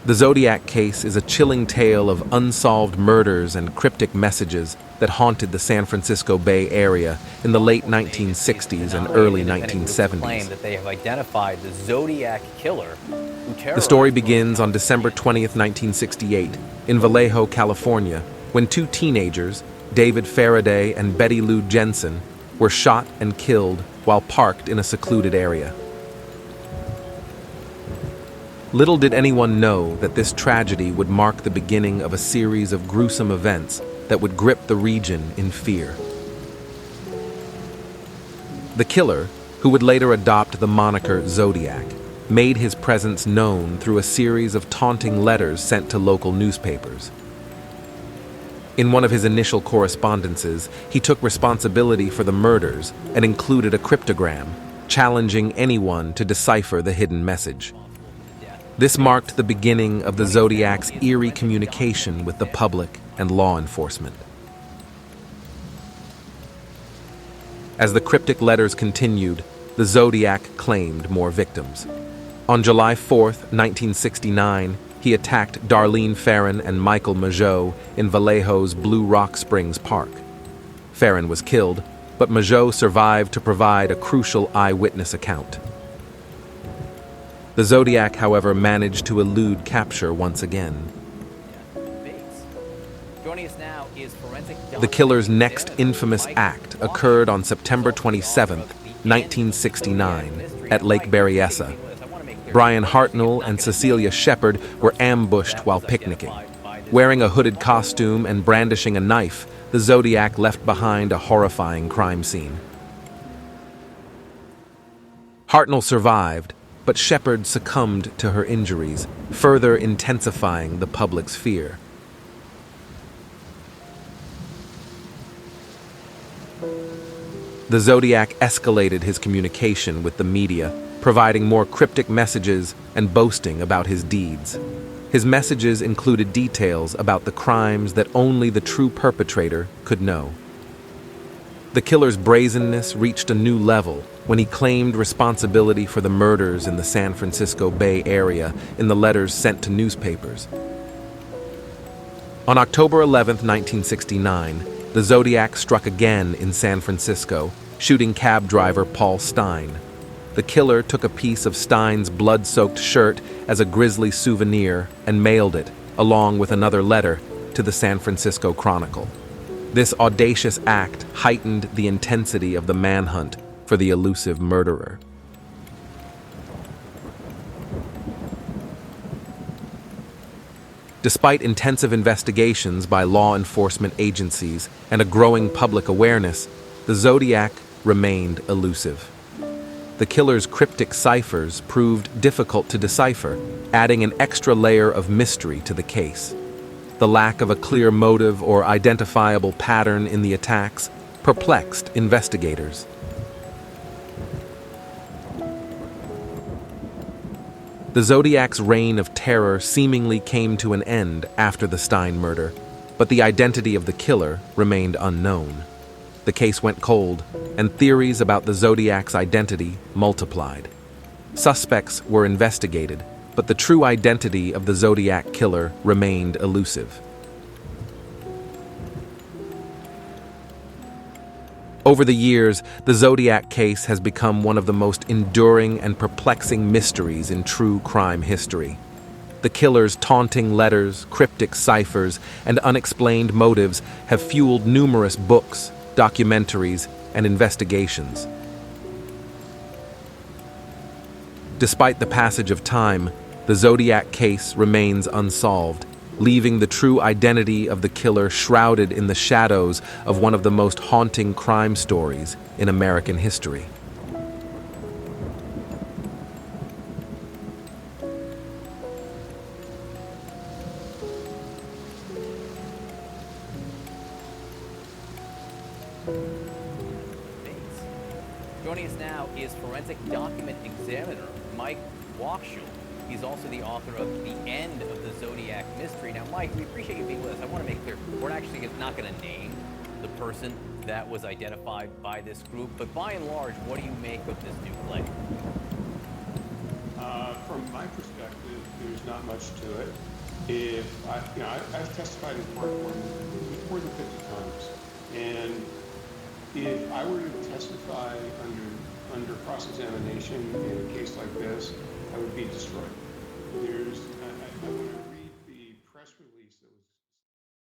The Zodiac case is a chilling tale of unsolved murders and cryptic messages that haunted the San Francisco Bay Area in the late 1960s and early Independent groups claim 1970s. that they have identified the Zodiac Killer who The story terrorized begins on December 20th, 1968, in Vallejo, California, when two teenagers, David Faraday and Betty Lou Jensen, were shot and killed while parked in a secluded area. Little did anyone know that this tragedy would mark the beginning of a series of gruesome events that would grip the region in fear. The killer, who would later adopt the moniker Zodiac, made his presence known through a series of taunting letters sent to local newspapers. In one of his initial correspondences, he took responsibility for the murders and included a cryptogram, challenging anyone to decipher the hidden message. This marked the beginning of the Zodiac's eerie communication with the public and law enforcement. As the cryptic letters continued, the Zodiac claimed more victims. On July 4th, 1969, he attacked Darlene Ferrin and Michael Mageau in Vallejo's Blue Rock Springs Park. Ferrin was killed, but Mageau survived to provide a crucial eyewitness account. The Zodiac, however, managed to elude capture once again. Joining us now is forensic The killer's next infamous act occurred on September 27, 1969, at Lake Berryessa. Brian Hartnell and Cecilia Shepard were ambushed while picnicking. Wearing a hooded costume and brandishing a knife, the Zodiac left behind a horrifying crime scene. Hartnell survived, but Shepard succumbed to her injuries, further intensifying the public's fear. The Zodiac escalated his communication with the media, providing more cryptic messages and boasting about his deeds. His messages included details about the crimes that only the true perpetrator could know. The killer's brazenness reached a new level when he claimed responsibility for the murders in the San Francisco Bay Area in the letters sent to newspapers. On October 11, 1969, the Zodiac struck again in San Francisco, shooting cab driver Paul Stein. The killer took a piece of Stein's blood-soaked shirt as a grisly souvenir and mailed it, along with another letter, to the San Francisco Chronicle. This audacious act heightened the intensity of the manhunt for the elusive murderer. Despite intensive investigations by law enforcement agencies and a growing public awareness, the Zodiac remained elusive. The killer's cryptic ciphers proved difficult to decipher, adding an extra layer of mystery to the case. The lack of a clear motive or identifiable pattern in the attacks perplexed investigators. The Zodiac's reign of terror seemingly came to an end after the Stein murder, but the identity of the killer remained unknown. The case went cold, and theories about the Zodiac's identity multiplied. Suspects were investigated, but the true identity of the Zodiac killer remained elusive. Over the years, the Zodiac case has become one of the most enduring and perplexing mysteries in true crime history. The killer's taunting letters, cryptic ciphers, and unexplained motives have fueled numerous books, documentaries, and investigations. Despite the passage of time, the Zodiac case remains unsolved, leaving the true identity of the killer shrouded in the shadows of one of the most haunting crime stories in American history. Joining us now is forensic document examiner Mike Walkshuel. He's also the author of The End of the Zodiac Mystery. Now, Mike, we appreciate you being with us. I want to make clear, we're actually not going to name the person that was identified by this group, but by and large, what do you make of this new play? From my perspective, there's not much to it. If I've testified in court more than 50 times, and if I were to testify under cross-examination in a case like this, I would be destroyed. I want to read the press release that was